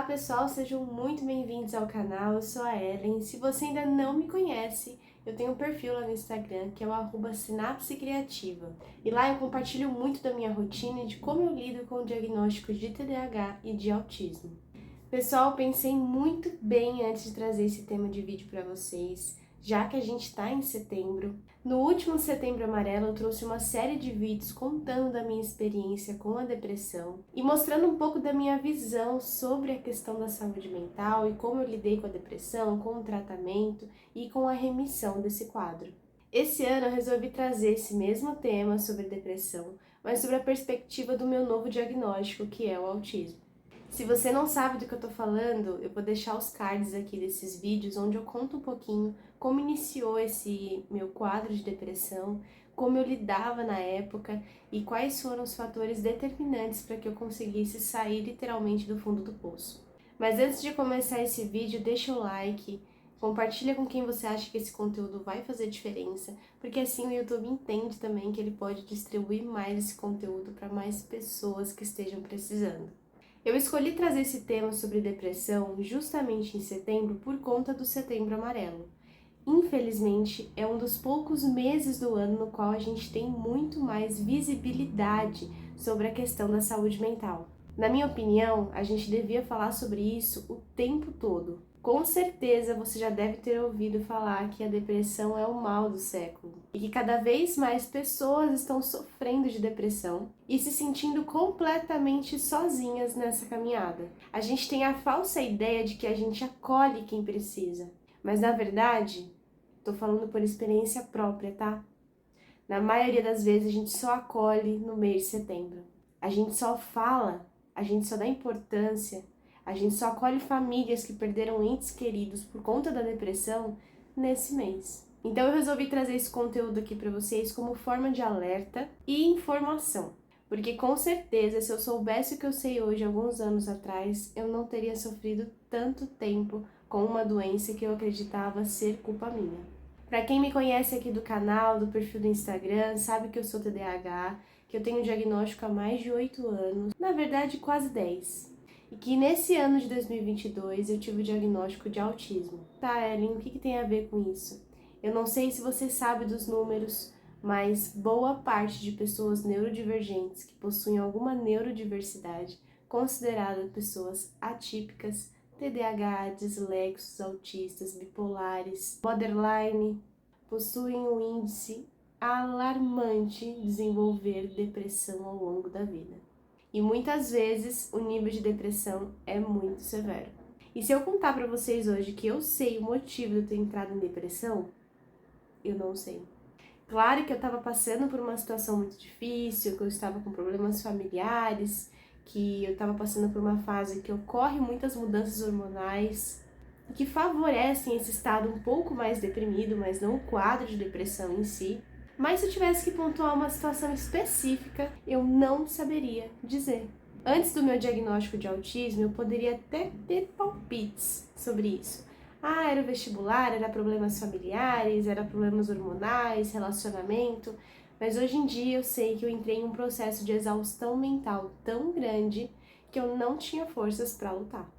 Olá pessoal, sejam muito bem-vindos ao canal, eu sou a Ellen. Se você ainda não me conhece, eu tenho um perfil lá no Instagram que é o @sinapse criativa. E lá eu compartilho muito da minha rotina e de como eu lido com o diagnóstico de TDAH e de autismo. Pessoal, pensei muito bem antes de trazer esse tema de vídeo para vocês, já que a gente está em setembro. No último Setembro Amarelo eu trouxe uma série de vídeos contando da minha experiência com a depressão e mostrando um pouco da minha visão sobre a questão da saúde mental e como eu lidei com a depressão, com o tratamento e com a remissão desse quadro. Esse ano eu resolvi trazer esse mesmo tema sobre depressão, mas sobre a perspectiva do meu novo diagnóstico, que é o autismo. Se você não sabe do que eu tô falando, eu vou deixar os cards aqui desses vídeos onde eu conto um pouquinho como iniciou esse meu quadro de depressão, como eu lidava na época e quais foram os fatores determinantes para que eu conseguisse sair literalmente do fundo do poço. Mas antes de começar esse vídeo, deixa o like, compartilha com quem você acha que esse conteúdo vai fazer diferença, porque assim o YouTube entende também que ele pode distribuir mais esse conteúdo para mais pessoas que estejam precisando. Eu escolhi trazer esse tema sobre depressão justamente em setembro por conta do Setembro Amarelo. Infelizmente, é um dos poucos meses do ano no qual a gente tem muito mais visibilidade sobre a questão da saúde mental. Na minha opinião, a gente devia falar sobre isso o tempo todo. Com certeza você já deve ter ouvido falar que a depressão é o mal do século e que cada vez mais pessoas estão sofrendo de depressão e se sentindo completamente sozinhas nessa caminhada. A gente tem a falsa ideia de que a gente acolhe quem precisa, mas na verdade, tô falando por experiência própria, tá? Na maioria das vezes a gente só acolhe no mês de setembro. A gente só fala, a gente só dá importância, a gente só acolhe famílias que perderam entes queridos por conta da depressão nesse mês. Então eu resolvi trazer esse conteúdo aqui para vocês como forma de alerta e informação. Porque com certeza, se eu soubesse o que eu sei hoje, alguns anos atrás, eu não teria sofrido tanto tempo com uma doença que eu acreditava ser culpa minha. Para quem me conhece aqui do canal, do perfil do Instagram, sabe que eu sou TDAH, que eu tenho diagnóstico há mais de 8 anos, na verdade quase 10. E que nesse ano de 2022 eu tive o diagnóstico de autismo. Tá, Ellen, o que tem a ver com isso? Eu não sei se você sabe dos números, mas boa parte de pessoas neurodivergentes que possuem alguma neurodiversidade, consideradas pessoas atípicas, TDAH, dislexos, autistas, bipolares, borderline, possuem um índice alarmante de desenvolver depressão ao longo da vida. E muitas vezes o nível de depressão é muito severo. E se eu contar para vocês hoje que eu sei o motivo de eu ter entrado em depressão, eu não sei. Claro que eu estava passando por uma situação muito difícil, que eu estava com problemas familiares, que eu estava passando por uma fase que ocorre muitas mudanças hormonais que favorecem esse estado um pouco mais deprimido, mas não o quadro de depressão em si. Mas se eu tivesse que pontuar uma situação específica, eu não saberia dizer. Antes do meu diagnóstico de autismo, eu poderia até ter palpites sobre isso. Ah, era o vestibular, era problemas familiares, era problemas hormonais, relacionamento. Mas hoje em dia eu sei que eu entrei em um processo de exaustão mental tão grande que eu não tinha forças para lutar.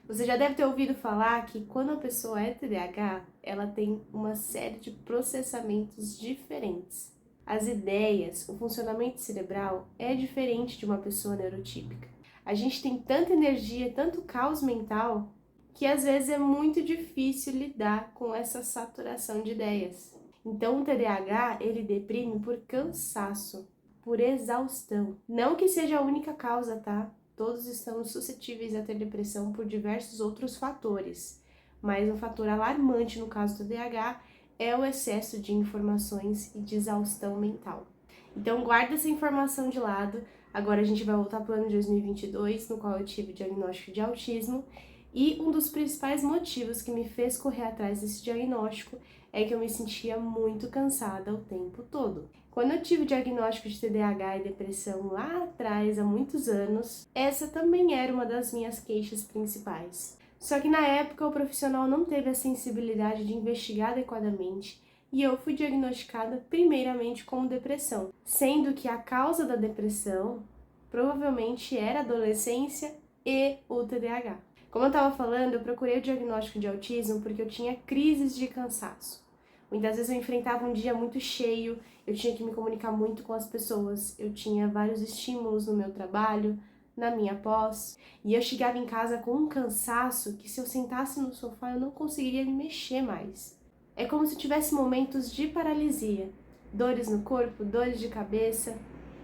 Você já deve ter ouvido falar que quando a pessoa é TDAH, ela tem uma série de processamentos diferentes. As ideias, o funcionamento cerebral é diferente de uma pessoa neurotípica. A gente tem tanta energia, tanto caos mental, que às vezes é muito difícil lidar com essa saturação de ideias. Então o TDAH, ele deprime por cansaço, por exaustão. Não que seja a única causa, tá? Todos estamos suscetíveis a ter depressão por diversos outros fatores, mas um fator alarmante no caso do TDAH é o excesso de informações e de exaustão mental. Então guarda essa informação de lado. Agora a gente vai voltar para o ano de 2022, no qual eu tive o diagnóstico de autismo, e um dos principais motivos que me fez correr atrás desse diagnóstico é que eu me sentia muito cansada o tempo todo. Quando eu tive o diagnóstico de TDAH e depressão lá atrás, há muitos anos, essa também era uma das minhas queixas principais. Só que na época o profissional não teve a sensibilidade de investigar adequadamente e eu fui diagnosticada primeiramente com depressão, sendo que a causa da depressão provavelmente era adolescência e o TDAH. Como eu estava falando, eu procurei o diagnóstico de autismo porque eu tinha crises de cansaço. Muitas vezes eu enfrentava um dia muito cheio, eu tinha que me comunicar muito com as pessoas, eu tinha vários estímulos no meu trabalho, na minha pós, e eu chegava em casa com um cansaço que se eu sentasse no sofá eu não conseguiria me mexer mais. É como se tivesse momentos de paralisia, dores no corpo, dores de cabeça,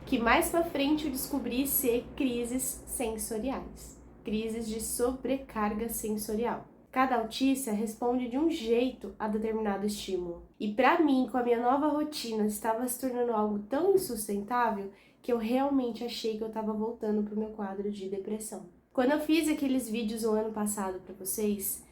que mais pra frente eu descobri ser crises sensoriais, crises de sobrecarga sensorial. Cada autista responde de um jeito a determinado estímulo. E para mim, com a minha nova rotina, estava se tornando algo tão insustentável que eu realmente achei que eu estava voltando para o meu quadro de depressão. Quando eu fiz aqueles vídeos o ano passado para vocês,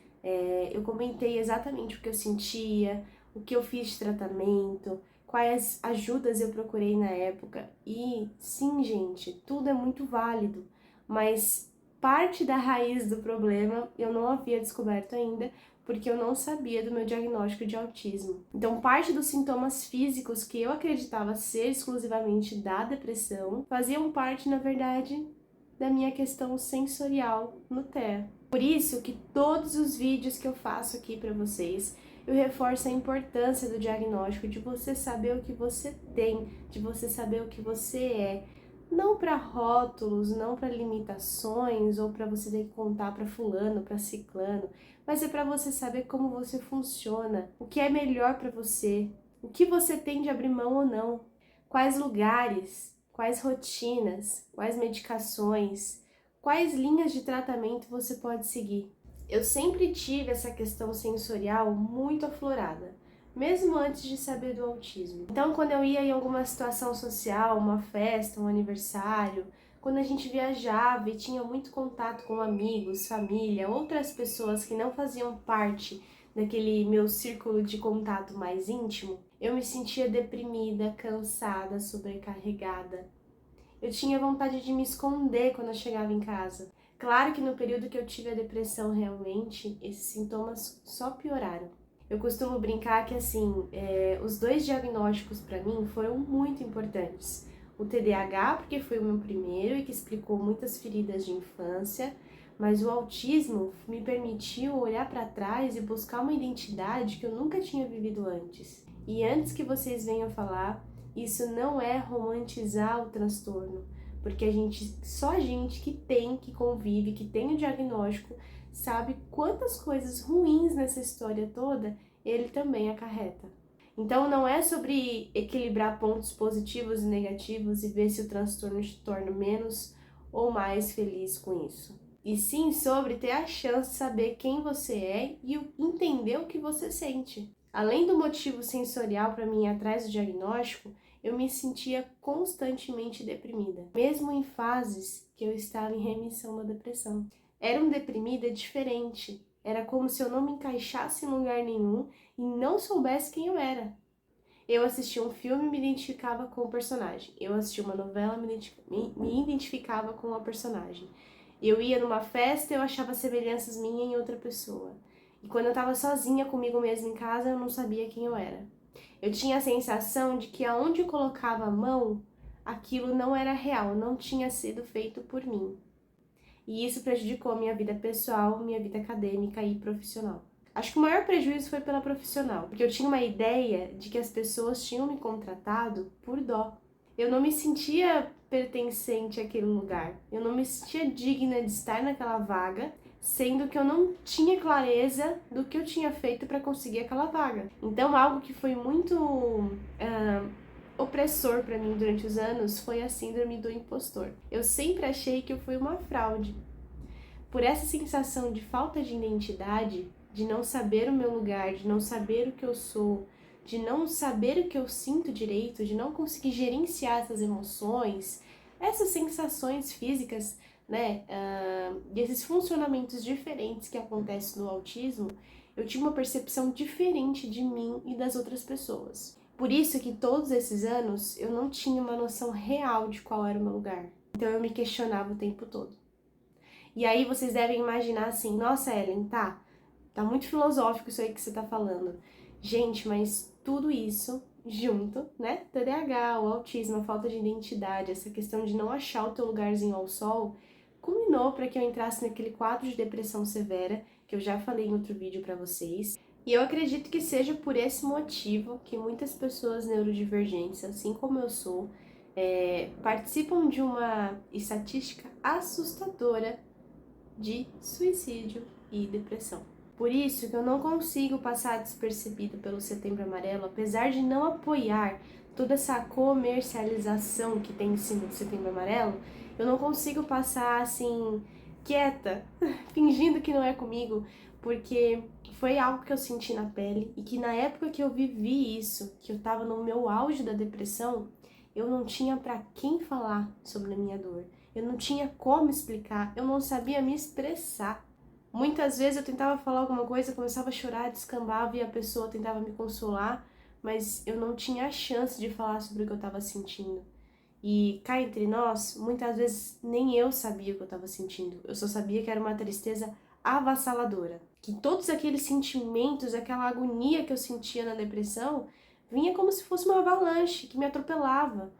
eu comentei exatamente o que eu sentia, o que eu fiz de tratamento, quais ajudas eu procurei na época. E sim, gente, tudo é muito válido, mas parte da raiz do problema eu não havia descoberto ainda, porque eu não sabia do meu diagnóstico de autismo. Então, parte dos sintomas físicos que eu acreditava ser exclusivamente da depressão faziam parte, na verdade, da minha questão sensorial no TEA. Por isso que todos os vídeos que eu faço aqui para vocês, eu reforço a importância do diagnóstico, de você saber o que você tem, de você saber o que você é. Não para rótulos, não para limitações, ou para você ter que contar para fulano, para ciclano, mas é para você saber como você funciona, o que é melhor para você, o que você tem de abrir mão ou não, quais lugares, quais rotinas, quais medicações, quais linhas de tratamento você pode seguir. Eu sempre tive essa questão sensorial muito aflorada, mesmo antes de saber do autismo. Então, quando eu ia em alguma situação social, uma festa, um aniversário, quando a gente viajava e tinha muito contato com amigos, família, outras pessoas que não faziam parte daquele meu círculo de contato mais íntimo, eu me sentia deprimida, cansada, sobrecarregada. Eu tinha vontade de me esconder quando eu chegava em casa. Claro que no período que eu tive a depressão realmente, esses sintomas só pioraram. Eu costumo brincar que assim, os dois diagnósticos para mim foram muito importantes. O TDAH, porque foi o meu primeiro e que explicou muitas feridas de infância, mas o autismo me permitiu olhar para trás e buscar uma identidade que eu nunca tinha vivido antes. E antes que vocês venham falar, isso não é romantizar o transtorno, porque só a gente que convive, que tem o diagnóstico, sabe quantas coisas ruins nessa história toda ele também acarreta. Então não é sobre equilibrar pontos positivos e negativos e ver se o transtorno te torna menos ou mais feliz com isso. E sim sobre ter a chance de saber quem você é e entender o que você sente. Além do motivo sensorial para mim ir atrás do diagnóstico, eu me sentia constantemente deprimida, mesmo em fases que eu estava em remissão da depressão. Era uma deprimida diferente, era como se eu não me encaixasse em lugar nenhum e não soubesse quem eu era. Eu assistia um filme e me identificava com o personagem. Eu assistia uma novela e me identificava com a personagem. Eu ia numa festa e eu achava semelhanças minhas em outra pessoa. E quando eu estava sozinha comigo mesma em casa, eu não sabia quem eu era. Eu tinha a sensação de que aonde eu colocava a mão, aquilo não era real, não tinha sido feito por mim. E isso prejudicou a minha vida pessoal, minha vida acadêmica e profissional. Acho que o maior prejuízo foi pela profissional, porque eu tinha uma ideia de que as pessoas tinham me contratado por dó. Eu não me sentia pertencente àquele lugar, eu não me sentia digna de estar naquela vaga, sendo que eu não tinha clareza do que eu tinha feito para conseguir aquela vaga. Então, algo que foi muito opressor para mim durante os anos foi a síndrome do impostor. Eu sempre achei que eu fui uma fraude. Por essa sensação de falta de identidade, de não saber o meu lugar, de não saber o que eu sou, de não saber o que eu sinto direito, de não conseguir gerenciar essas emoções, essas sensações físicas, né, e esses funcionamentos diferentes que acontecem no autismo, eu tinha uma percepção diferente de mim e das outras pessoas. Por isso que todos esses anos eu não tinha uma noção real de qual era o meu lugar. Então eu me questionava o tempo todo. E aí vocês devem imaginar assim, nossa, Ellen, tá muito filosófico isso aí que você tá falando. Gente, mas tudo isso junto, né? TDAH, o autismo, a falta de identidade, essa questão de não achar o teu lugarzinho ao sol, culminou para que eu entrasse naquele quadro de depressão severa, que eu já falei em outro vídeo para vocês. E eu acredito que seja por esse motivo que muitas pessoas neurodivergentes, assim como eu sou, participam de uma estatística assustadora de suicídio e depressão. Por isso que eu não consigo passar despercebido pelo Setembro Amarelo, apesar de não apoiar toda essa comercialização que tem em cima do Setembro Amarelo, eu não consigo passar assim, quieta, fingindo que não é comigo, porque foi algo que eu senti na pele e que na época que eu vivi isso, que eu tava no meu auge da depressão, eu não tinha pra quem falar sobre a minha dor. Eu não tinha como explicar, eu não sabia me expressar. Muitas vezes eu tentava falar alguma coisa, começava a chorar, descambava e a pessoa tentava me consolar, mas eu não tinha a chance de falar sobre o que eu estava sentindo. E cá entre nós, muitas vezes nem eu sabia o que eu estava sentindo. Eu só sabia que era uma tristeza avassaladora. Que todos aqueles sentimentos, aquela agonia que eu sentia na depressão, vinha como se fosse uma avalanche que me atropelava.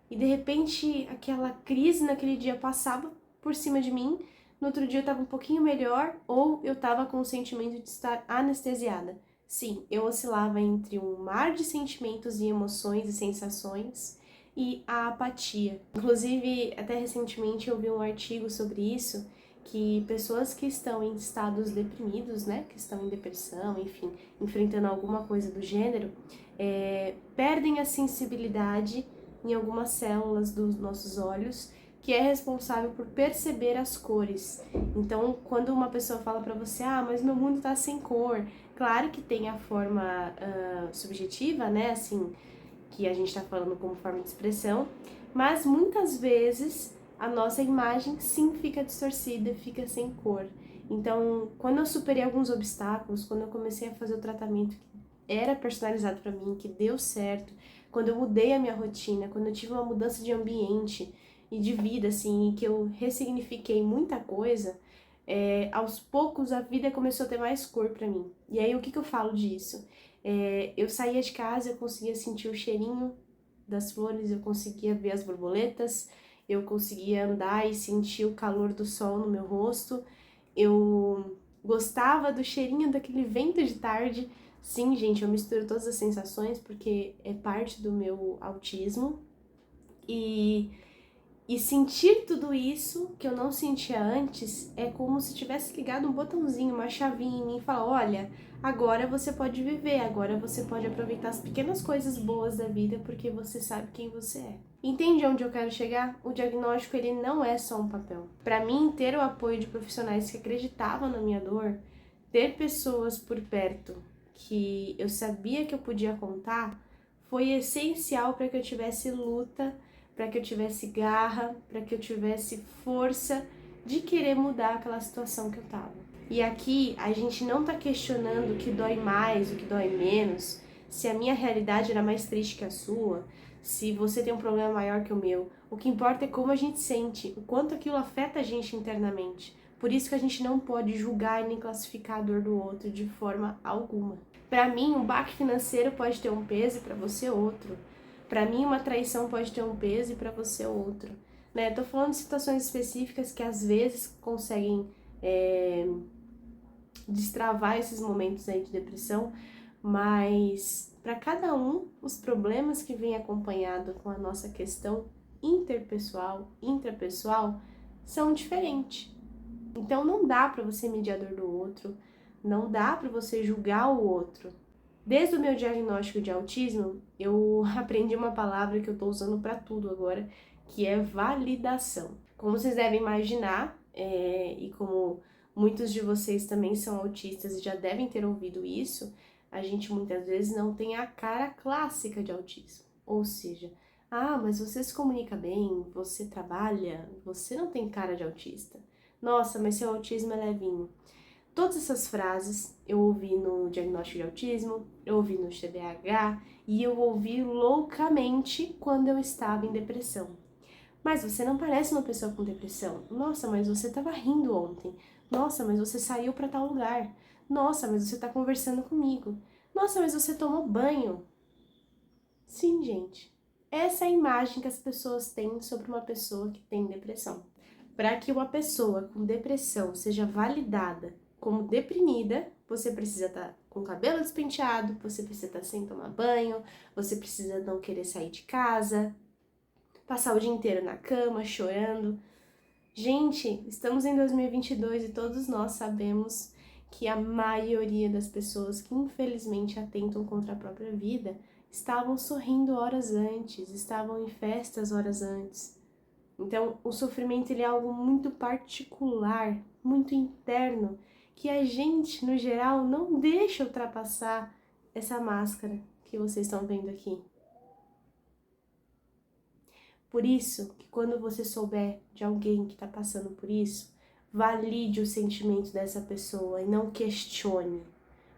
E de repente aquela crise naquele dia passava por cima de mim, no outro dia eu estava um pouquinho melhor ou eu estava com o sentimento de estar anestesiada. Sim, eu oscilava entre um mar de sentimentos e emoções e sensações e a apatia. Inclusive, até recentemente eu vi um artigo sobre isso, que pessoas que estão em estados deprimidos, né, que estão em depressão, enfim, enfrentando alguma coisa do gênero, perdem a sensibilidade em algumas células dos nossos olhos, que é responsável por perceber as cores. Então, quando uma pessoa fala para você, mas meu mundo tá sem cor, claro que tem a forma subjetiva, né, assim, que a gente tá falando como forma de expressão, mas muitas vezes a nossa imagem sim fica distorcida, fica sem cor. Então, quando eu superei alguns obstáculos, quando eu comecei a fazer o tratamento que era personalizado para mim, que deu certo, quando eu mudei a minha rotina, quando eu tive uma mudança de ambiente e de vida, assim, e que eu ressignifiquei muita coisa, aos poucos a vida começou a ter mais cor para mim. E aí, o que eu falo disso? Eu saía de casa, eu conseguia sentir o cheirinho das flores, eu conseguia ver as borboletas, eu conseguia andar e sentir o calor do sol no meu rosto, eu gostava do cheirinho daquele vento de tarde. Sim, gente, eu misturo todas as sensações porque é parte do meu autismo. E sentir tudo isso que eu não sentia antes é como se tivesse ligado um botãozinho, uma chavinha em mim e falar, olha, agora você pode viver, agora você pode aproveitar as pequenas coisas boas da vida porque você sabe quem você é. Entende onde eu quero chegar? O diagnóstico ele não é só um papel. Para mim, ter o apoio de profissionais que acreditavam na minha dor, ter pessoas por perto que eu sabia que eu podia contar, foi essencial para que eu tivesse luta, para que eu tivesse garra, para que eu tivesse força de querer mudar aquela situação que eu tava. E aqui a gente não tá questionando o que dói mais, o que dói menos, se a minha realidade era mais triste que a sua, se você tem um problema maior que o meu. O que importa é como a gente sente, o quanto aquilo afeta a gente internamente. Por isso que a gente não pode julgar e nem classificar a dor do outro de forma alguma. Para mim, um baque financeiro pode ter um peso e para você outro. Para mim, uma traição pode ter um peso e para você outro. Né? Tô falando de situações específicas que às vezes conseguem destravar esses momentos aí de depressão, mas para cada um, os problemas que vêm acompanhado com a nossa questão interpessoal, intrapessoal, são diferentes. Então não dá para você medir a dor do outro, não dá para você julgar o outro. Desde o meu diagnóstico de autismo, eu aprendi uma palavra que eu tô usando para tudo agora, que é validação. Como vocês devem imaginar, e como muitos de vocês também são autistas e já devem ter ouvido isso, a gente muitas vezes não tem a cara clássica de autismo. Ou seja, mas você se comunica bem, você trabalha, você não tem cara de autista. Nossa, mas seu autismo é levinho. Todas essas frases eu ouvi no diagnóstico de autismo, eu ouvi no TDAH e eu ouvi loucamente quando eu estava em depressão. Mas você não parece uma pessoa com depressão. Nossa, mas você estava rindo ontem. Nossa, mas você saiu para tal lugar. Nossa, mas você está conversando comigo. Nossa, mas você tomou banho. Sim, gente. Essa é a imagem que as pessoas têm sobre uma pessoa que tem depressão. Para que uma pessoa com depressão seja validada como deprimida, você precisa estar com o cabelo despenteado, você precisa estar sem tomar banho, você precisa não querer sair de casa, passar o dia inteiro na cama, chorando. Gente, estamos em 2022 e todos nós sabemos que a maioria das pessoas que infelizmente atentam contra a própria vida estavam sorrindo horas antes, estavam em festas horas antes. Então, o sofrimento ele é algo muito particular, muito interno, que a gente, no geral, não deixa ultrapassar essa máscara que vocês estão vendo aqui. Por isso, que quando você souber de alguém que está passando por isso, valide o sentimento dessa pessoa e não questione.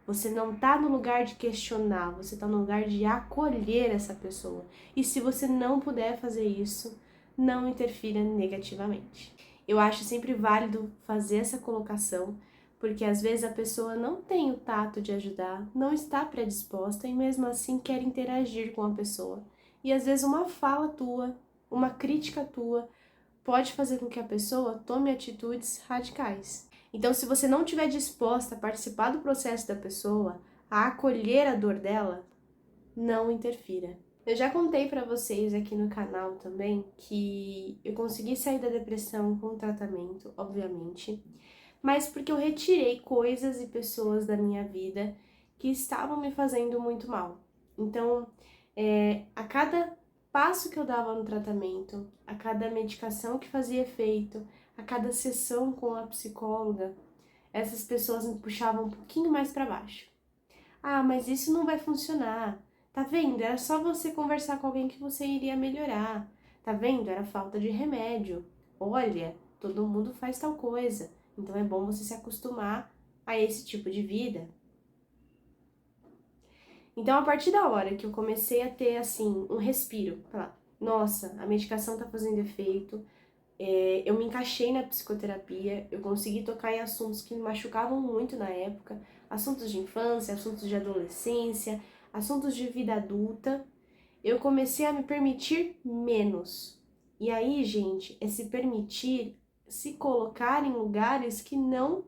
Você não está no lugar de questionar, você está no lugar de acolher essa pessoa. E se você não puder fazer isso, não interfira negativamente. Eu acho sempre válido fazer essa colocação, porque às vezes a pessoa não tem o tato de ajudar, não está predisposta e mesmo assim quer interagir com a pessoa. E às vezes uma fala tua, uma crítica tua, pode fazer com que a pessoa tome atitudes radicais. Então, se você não estiver disposta a participar do processo da pessoa, a acolher a dor dela, não interfira. Eu já contei pra vocês aqui no canal também que eu consegui sair da depressão com tratamento, obviamente, mas porque eu retirei coisas e pessoas da minha vida que estavam me fazendo muito mal. Então, a cada passo que eu dava no tratamento, a cada medicação que fazia efeito, a cada sessão com a psicóloga, essas pessoas me puxavam um pouquinho mais para baixo. Ah, mas isso não vai funcionar. Tá vendo? Era só você conversar com alguém que você iria melhorar. Tá vendo? Era falta de remédio. Olha, todo mundo faz tal coisa. Então é bom você se acostumar a esse tipo de vida. Então, a partir da hora que eu comecei a ter, assim, um respiro, falar, nossa, a medicação tá fazendo efeito, eu me encaixei na psicoterapia, eu consegui tocar em assuntos que me machucavam muito na época, assuntos de infância, assuntos de adolescência, assuntos de vida adulta, eu comecei a me permitir menos. E aí, gente, é se permitir se colocar em lugares que não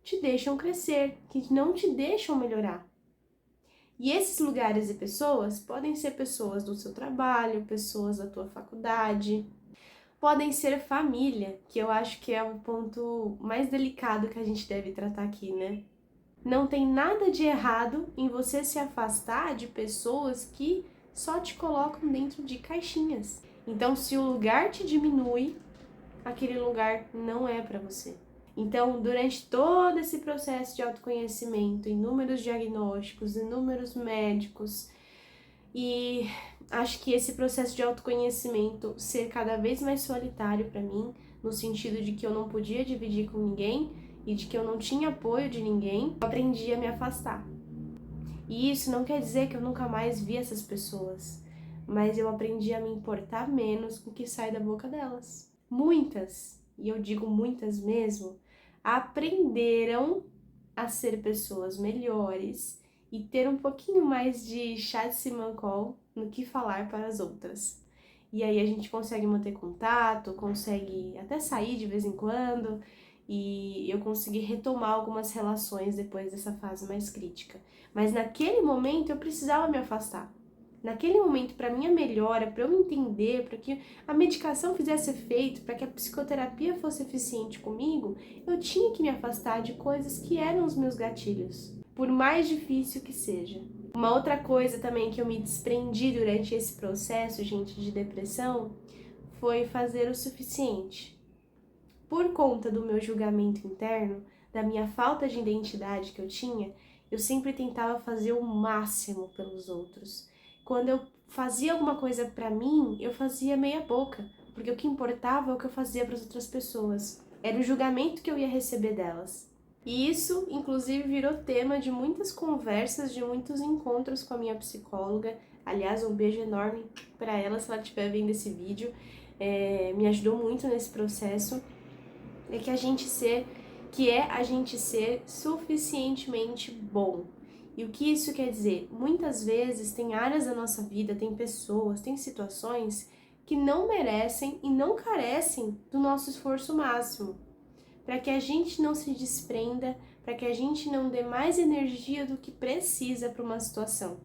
te deixam crescer, que não te deixam melhorar. E esses lugares e pessoas podem ser pessoas do seu trabalho, pessoas da tua faculdade, podem ser família, que eu acho que é o ponto mais delicado que a gente deve tratar aqui, né? Não tem nada de errado em você se afastar de pessoas que só te colocam dentro de caixinhas. Então, se o lugar te diminui, aquele lugar não é para você. Então, durante todo esse processo de autoconhecimento, inúmeros diagnósticos, inúmeros médicos, e acho que esse processo de autoconhecimento ser cada vez mais solitário para mim, no sentido de que eu não podia dividir com ninguém e de que eu não tinha apoio de ninguém, eu aprendi a me afastar. E isso não quer dizer que eu nunca mais vi essas pessoas, mas eu aprendi a me importar menos com o que sai da boca delas. Muitas, e eu digo muitas mesmo, aprenderam a ser pessoas melhores e ter um pouquinho mais de chá de simancol no que falar para as outras. E aí a gente consegue manter contato, consegue até sair de vez em quando, e eu consegui retomar algumas relações depois dessa fase mais crítica. Mas naquele momento eu precisava me afastar. Naquele momento, para minha melhora, para eu entender, para que a medicação fizesse efeito, para que a psicoterapia fosse eficiente comigo, eu tinha que me afastar de coisas que eram os meus gatilhos, por mais difícil que seja. Uma outra coisa também que eu me desprendi durante esse processo, gente, de depressão, foi fazer o suficiente. Por conta do meu julgamento interno, da minha falta de identidade que eu tinha, eu sempre tentava fazer o máximo pelos outros. Quando eu fazia alguma coisa pra mim, eu fazia meia boca, porque o que importava é o que eu fazia para as outras pessoas. Era o julgamento que eu ia receber delas. E isso, inclusive, virou tema de muitas conversas, de muitos encontros com a minha psicóloga. Aliás, um beijo enorme para ela, se ela estiver vendo esse vídeo. Me ajudou muito nesse processo. É a gente ser suficientemente bom. E o que isso quer dizer? Muitas vezes tem áreas da nossa vida, tem pessoas, tem situações que não merecem e não carecem do nosso esforço máximo, para que a gente não se desprenda, para que a gente não dê mais energia do que precisa para uma situação.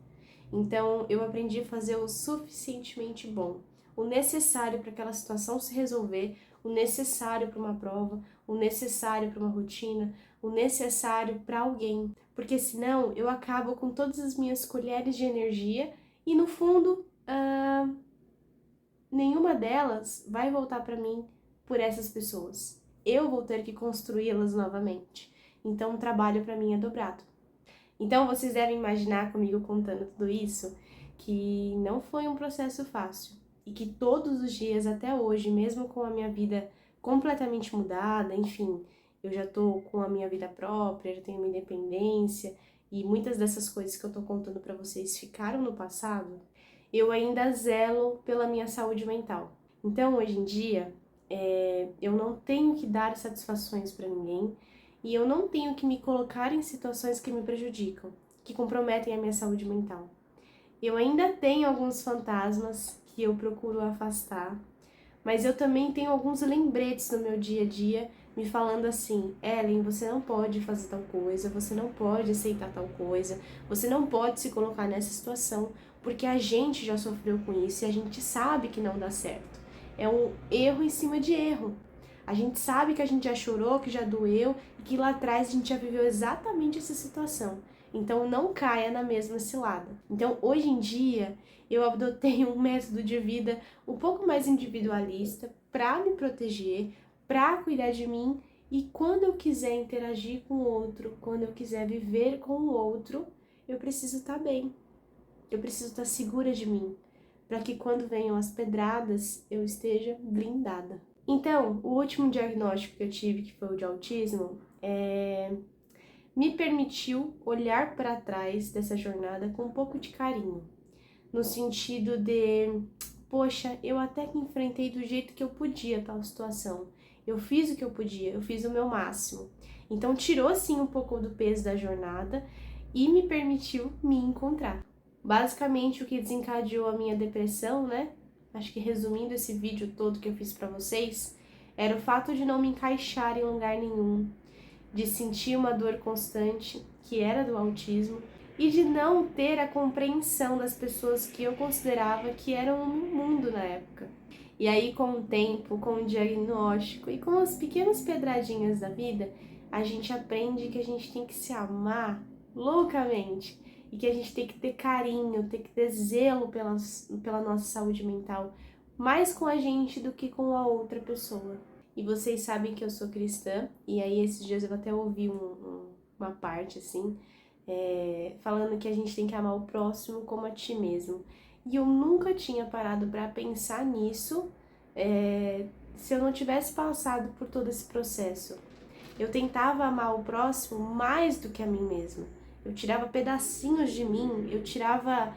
Então, eu aprendi a fazer o suficientemente bom, o necessário para aquela situação se resolver, o necessário para uma prova, o necessário para uma rotina, o necessário para alguém, porque senão eu acabo com todas as minhas colheres de energia e no fundo, nenhuma delas vai voltar para mim por essas pessoas. Eu vou ter que construí-las novamente. Então, o trabalho para mim é dobrado. Então, vocês devem imaginar comigo contando tudo isso, que não foi um processo fácil. E que todos os dias até hoje, mesmo com a minha vida completamente mudada, enfim, eu já tô com a minha vida própria, já tenho minha independência, e muitas dessas coisas que eu tô contando para vocês ficaram no passado, eu ainda zelo pela minha saúde mental. Então, hoje em dia, eu não tenho que dar satisfações para ninguém, e eu não tenho que me colocar em situações que me prejudicam, que comprometem a minha saúde mental. Eu ainda tenho alguns fantasmas que eu procuro afastar, mas eu também tenho alguns lembretes no meu dia a dia me falando assim: Ellen, você não pode fazer tal coisa, você não pode aceitar tal coisa, você não pode se colocar nessa situação, porque a gente já sofreu com isso e a gente sabe que não dá certo. É um erro em cima de erro. A gente sabe que a gente já chorou, que já doeu e que lá atrás a gente já viveu exatamente essa situação. Então não caia na mesma cilada. Então hoje em dia eu adotei um método de vida um pouco mais individualista para me proteger, para cuidar de mim e quando eu quiser interagir com o outro, quando eu quiser viver com o outro, eu preciso estar bem. Eu preciso estar segura de mim, para que quando venham as pedradas eu esteja blindada. Então, o último diagnóstico que eu tive, que foi o de autismo, me permitiu olhar para trás dessa jornada com um pouco de carinho, no sentido de, poxa, eu até que enfrentei do jeito que eu podia tal situação, eu fiz o que eu podia, eu fiz o meu máximo. Então, tirou sim um pouco do peso da jornada e me permitiu me encontrar. Basicamente, o que desencadeou a minha depressão, né? Acho que resumindo esse vídeo todo que eu fiz pra vocês, era o fato de não me encaixar em lugar nenhum, de sentir uma dor constante, que era do autismo, e de não ter a compreensão das pessoas que eu considerava que eram no mundo na época. E aí, com o tempo, com o diagnóstico e com as pequenas pedradinhas da vida, a gente aprende que a gente tem que se amar loucamente e que a gente tem que ter carinho, tem que ter zelo pela nossa saúde mental, mais com a gente do que com a outra pessoa. E vocês sabem que eu sou cristã, e aí esses dias eu até ouvi uma parte assim, falando que a gente tem que amar o próximo como a ti mesmo. E eu nunca tinha parado para pensar nisso se eu não tivesse passado por todo esse processo. Eu tentava amar o próximo mais do que a mim mesma. Eu tirava pedacinhos de mim, eu tirava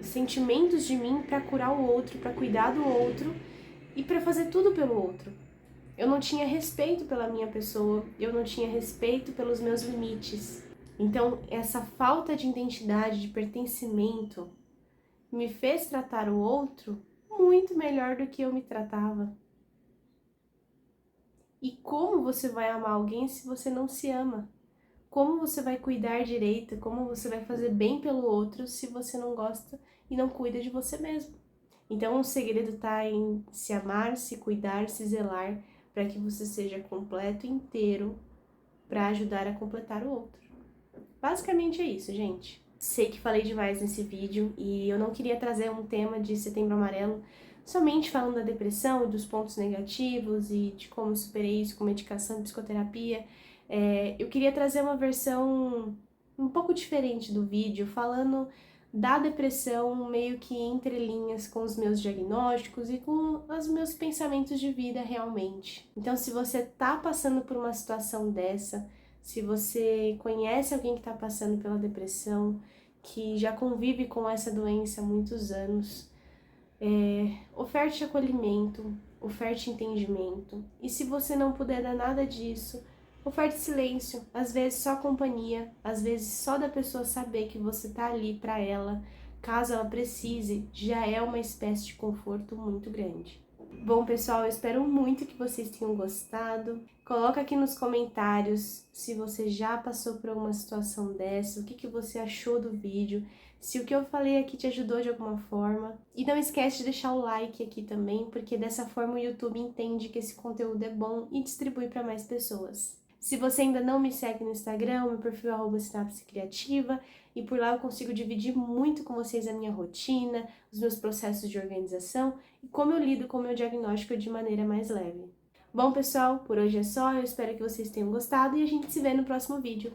sentimentos de mim para curar o outro, para cuidar do outro e para fazer tudo pelo outro. Eu não tinha respeito pela minha pessoa, eu não tinha respeito pelos meus limites. Então, essa falta de identidade, de pertencimento, me fez tratar o outro muito melhor do que eu me tratava. E como você vai amar alguém se você não se ama? Como você vai cuidar direito? Como você vai fazer bem pelo outro se você não gosta e não cuida de você mesmo? Então, o segredo está em se amar, se cuidar, se zelar, para que você seja completo, inteiro, para ajudar a completar o outro. Basicamente é isso, gente. Sei que falei demais nesse vídeo e eu não queria trazer um tema de Setembro Amarelo somente falando da depressão e dos pontos negativos e de como eu superei isso com medicação e psicoterapia. Eu queria trazer uma versão um pouco diferente do vídeo, falando da depressão meio que entre linhas com os meus diagnósticos e com os meus pensamentos de vida realmente. Então, se você tá passando por uma situação dessa, se você conhece alguém que está passando pela depressão, que já convive com essa doença há muitos anos, oferte acolhimento, oferte entendimento. E se você não puder dar nada disso, oferte silêncio, às vezes só companhia, às vezes só da pessoa saber que você tá ali pra ela, caso ela precise, já é uma espécie de conforto muito grande. Bom, pessoal, eu espero muito que vocês tenham gostado. Coloca aqui nos comentários se você já passou por alguma situação dessa, o que você achou do vídeo, se o que eu falei aqui te ajudou de alguma forma. E não esquece de deixar o like aqui também, porque dessa forma o YouTube entende que esse conteúdo é bom e distribui para mais pessoas. Se você ainda não me segue no Instagram, meu perfil é @sinapse criativa, e por lá eu consigo dividir muito com vocês a minha rotina, os meus processos de organização e como eu lido com o meu diagnóstico de maneira mais leve. Bom, pessoal, por hoje é só, eu espero que vocês tenham gostado e a gente se vê no próximo vídeo.